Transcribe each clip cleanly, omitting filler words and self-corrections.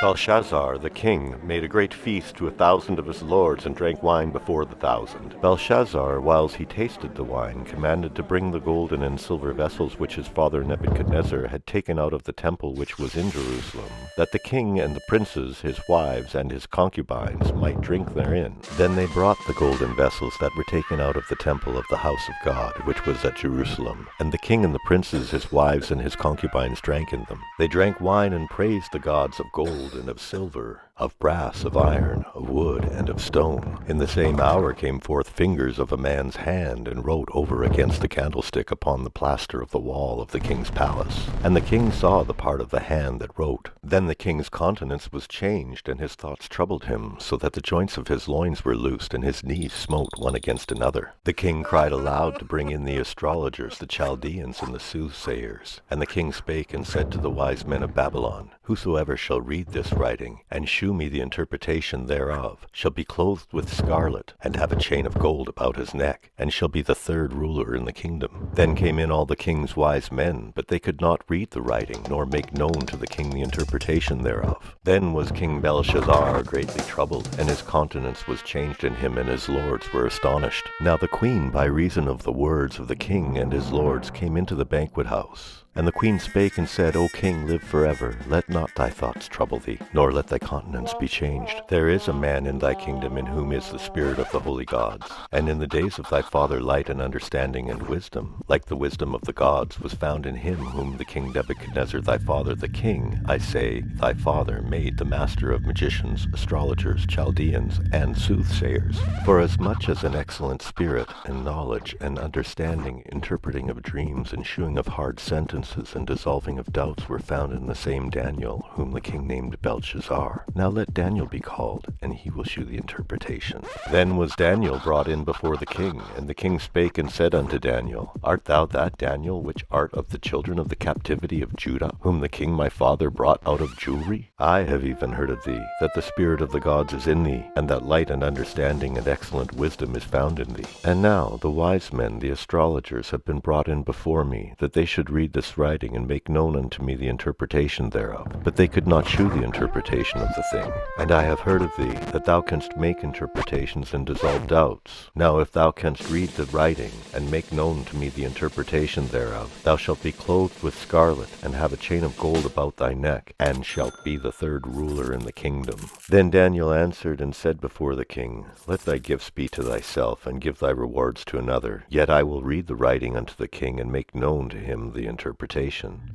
Belshazzar the king made a great feast to 1,000 of his lords, and drank wine before the 1,000. Belshazzar, whiles he tasted the wine, commanded to bring the golden and silver vessels which his father Nebuchadnezzar had taken out of the temple which was in Jerusalem, that the king and the princes, his wives, and his concubines might drink therein. Then they brought the golden vessels that were taken out of the temple of the house of God, which was at Jerusalem. And the king and the princes, his wives, and his concubines drank in them. They drank wine and praised the gods of gold and of silver, of brass, of iron, of wood, and of stone. In the same hour came forth fingers of a man's hand, and wrote over against the candlestick upon the plaster of the wall of the king's palace. And the king saw the part of the hand that wrote. Then the king's countenance was changed, and his thoughts troubled him, so that the joints of his loins were loosed, and his knees smote one against another. The king cried aloud to bring in the astrologers, the Chaldeans, and the soothsayers. And the king spake and said to the wise men of Babylon, Whosoever shall read this writing, and shew me the interpretation thereof, shall be clothed with scarlet, and have a chain of gold about his neck, and shall be the third ruler in the kingdom. Then came in all the king's wise men, but they could not read the writing, nor make known to the king the interpretation thereof. Then was King Belshazzar greatly troubled, and his countenance was changed in him, and his lords were astonished. Now the queen, by reason of the words of the king and his lords, came into the banquet house. And the queen spake and said, O king, live forever. Let not thy thoughts trouble thee, nor let thy countenance be changed. There is a man in thy kingdom in whom is the spirit of the holy gods. And in the days of thy father light and understanding and wisdom, like the wisdom of the gods, was found in him whom the king Nebuchadnezzar thy father the king, I say, thy father, made the master of magicians, astrologers, Chaldeans, and soothsayers. For as much as an excellent spirit, and knowledge, and understanding, interpreting of dreams, and shewing of hard sentences, and dissolving of doubts were found in the same Daniel, whom the king named Belshazzar. Now let Daniel be called, and he will shew the interpretation. Then was Daniel brought in before the king, and the king spake and said unto Daniel, Art thou that Daniel which art of the children of the captivity of Judah, whom the king my father brought out of Jewry? I have even heard of thee, that the spirit of the gods is in thee, and that light and understanding and excellent wisdom is found in thee. And now the wise men, the astrologers, have been brought in before me, that they should read this writing, and make known unto me the interpretation thereof. But they could not shew the interpretation of the thing. And I have heard of thee, that thou canst make interpretations and dissolve doubts. Now if thou canst read the writing, and make known to me the interpretation thereof, thou shalt be clothed with scarlet, and have a chain of gold about thy neck, and shalt be the third ruler in the kingdom. Then Daniel answered and said before the king, Let thy gifts be to thyself, and give thy rewards to another. Yet I will read the writing unto the king, and make known to him the interpretation.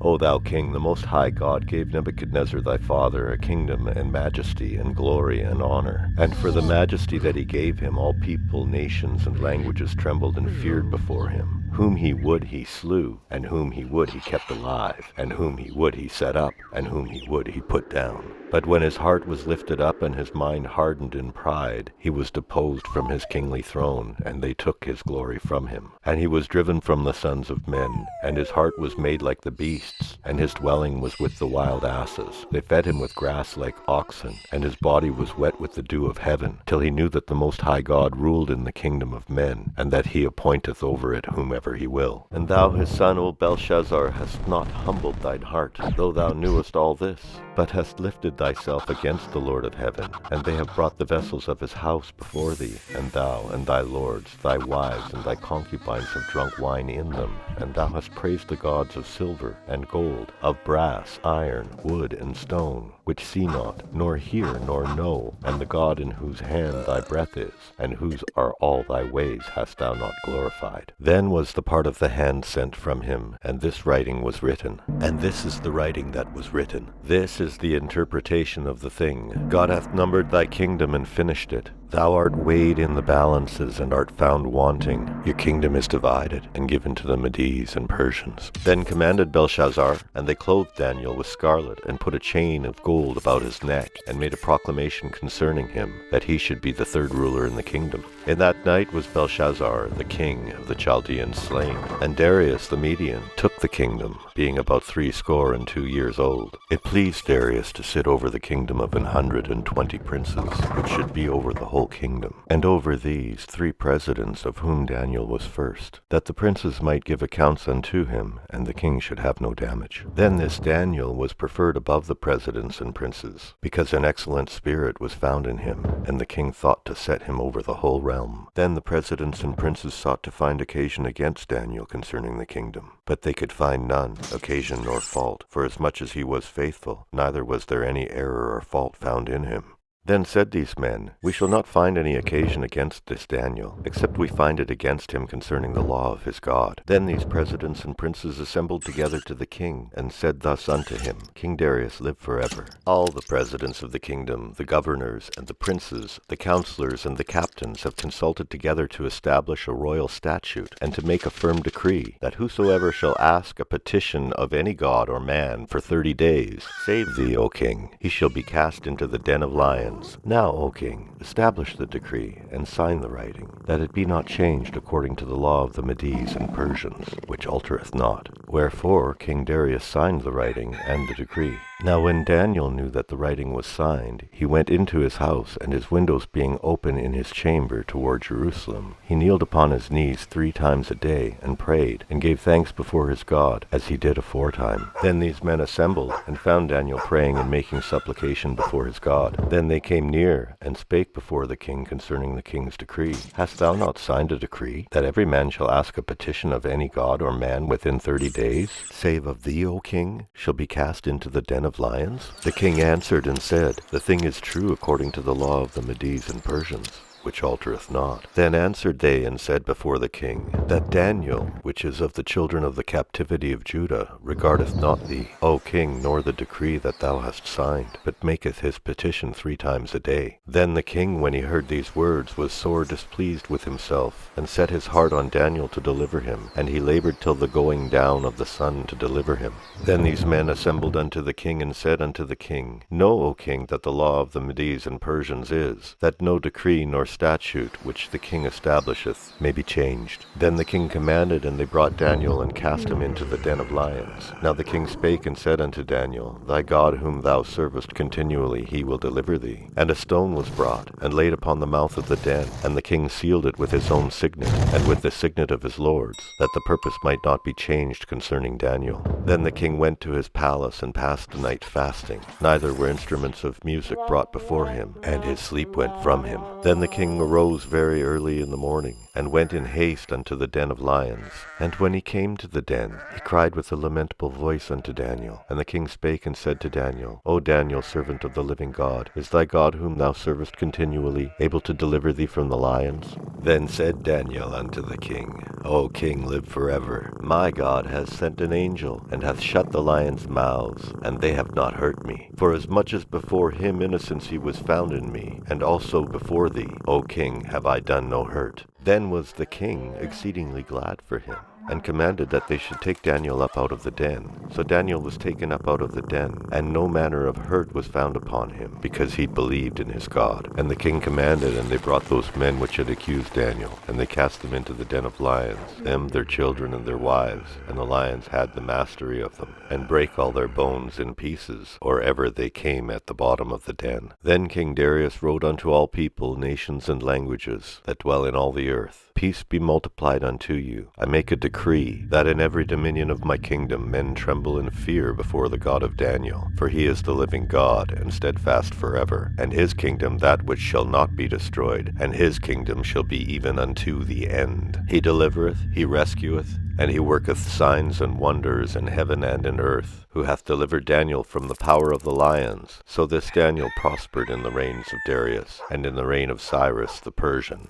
O thou king, the most high God gave Nebuchadnezzar thy father a kingdom and majesty and glory and honor. And for the majesty that he gave him, all people, nations, and languages trembled and feared before him. Whom he would he slew, and whom he would he kept alive, and whom he would he set up, and whom he would he put down. But when his heart was lifted up and his mind hardened in pride, he was deposed from his kingly throne, and they took his glory from him. And he was driven from the sons of men, and his heart was made like the beasts, and his dwelling was with the wild asses. They fed him with grass like oxen, and his body was wet with the dew of heaven, till he knew that the Most High God ruled in the kingdom of men, and that he appointeth over it whomever he will. And thou, his son, O Belshazzar, hast not humbled thine heart, though thou knewest all this, but hast lifted thyself against the Lord of heaven, and they have brought the vessels of his house before thee, and thou and thy lords, thy wives, and thy concubines have drunk wine in them, and thou hast praised the gods of silver and gold, of brass, iron, wood, and stone, which see not, nor hear, nor know, and the God in whose hand thy breath is, and whose are all thy ways, hast thou not glorified. Then was the part of the hand sent from him, and this writing was written. And this is the writing that was written. This is the interpretation of the thing. God hath numbered thy kingdom and finished it. Thou art weighed in the balances, and art found wanting. Your kingdom is divided, and given to the Medes and Persians. Then commanded Belshazzar, and they clothed Daniel with scarlet, and put a chain of gold about his neck, and made a proclamation concerning him, that he should be the third ruler in the kingdom. In that night was Belshazzar, the king of the Chaldeans, slain, and Darius the Median took the kingdom, being about 62 years old. It pleased Darius to sit over the kingdom of 120 princes, which should be over the whole whole kingdom, and over these 3 presidents, of whom Daniel was first, that the princes might give accounts unto him, and the king should have no damage. Then this Daniel was preferred above the presidents and princes, because an excellent spirit was found in him, and the king thought to set him over the whole realm. Then the presidents and princes sought to find occasion against Daniel concerning the kingdom, but they could find none, occasion nor fault, for as much as he was faithful, neither was there any error or fault found in him. Then said these men, We shall not find any occasion against this Daniel, except we find it against him concerning the law of his God. Then these presidents and princes assembled together to the king, and said thus unto him, King Darius, live forever. All the presidents of the kingdom, the governors, and the princes, the counselors, and the captains have consulted together to establish a royal statute, and to make a firm decree, that whosoever shall ask a petition of any god or man for 30 days, save thee, O king, he shall be cast into the den of lions. Now, O king, establish the decree, and sign the writing, that it be not changed according to the law of the Medes and Persians, which altereth not. Wherefore King Darius signed the writing and the decree. Now when Daniel knew that the writing was signed, he went into his house, and his windows being open in his chamber toward Jerusalem, he kneeled upon his knees 3 times a day, and prayed, and gave thanks before his God, as he did aforetime. Then these men assembled, and found Daniel praying and making supplication before his God. Then they came near, and spake before the king concerning the king's decree. Hast thou not signed a decree, that every man shall ask a petition of any god or man within 30 days, save of thee, O king, shall be cast into the den of lions? The king answered and said, The thing is true according to the law of the Medes and Persians, which altereth not. Then answered they and said before the king, That Daniel, which is of the children of the captivity of Judah, regardeth not thee, O king, nor the decree that thou hast signed, but maketh his petition 3 times a day. Then the king, when he heard these words, was sore displeased with himself, and set his heart on Daniel to deliver him, and he labored till the going down of the sun to deliver him. Then these men assembled unto the king, and said unto the king, Know, O king, that the law of the Medes and Persians is, that no decree nor statute which the king establisheth may be changed. Then the king commanded, and they brought Daniel, and cast him into the den of lions. Now the king spake and said unto Daniel, Thy God whom thou servest continually, he will deliver thee. And a stone was brought, and laid upon the mouth of the den, and the king sealed it with his own signet, and with the signet of his lords, that the purpose might not be changed concerning Daniel. Then the king went to his palace, and passed the night fasting. Neither were instruments of music brought before him, and his sleep went from him. Then the king arose very early in the morning, and went in haste unto the den of lions. And when he came to the den, he cried with a lamentable voice unto Daniel. And the king spake and said to Daniel, O Daniel, servant of the living God, is thy God whom thou servest continually able to deliver thee from the lions? Then said Daniel unto the king, O king, live forever. My God has sent an angel, and hath shut the lions' mouths, and they have not hurt me. For as much as before him innocency was found in me, and also before thee, O king, have I done no hurt. Then was the king exceedingly glad for him, and commanded that they should take Daniel up out of the den. So Daniel was taken up out of the den, and no manner of hurt was found upon him, because he believed in his God. And the king commanded, and they brought those men which had accused Daniel, and they cast them into the den of lions, them, their children, and their wives. And the lions had the mastery of them, and brake all their bones in pieces, or ever they came at the bottom of the den. Then King Darius wrote unto all people, nations, and languages, that dwell in all the earth, Peace be multiplied unto you. I make a decree, that in every dominion of my kingdom men tremble and fear before the God of Daniel, for he is the living God, and steadfast forever, and his kingdom that which shall not be destroyed, and his kingdom shall be even unto the end. He delivereth, he rescueth, and he worketh signs and wonders in heaven and in earth, who hath delivered Daniel from the power of the lions. So this Daniel prospered in the reigns of Darius, and in the reign of Cyrus the Persian.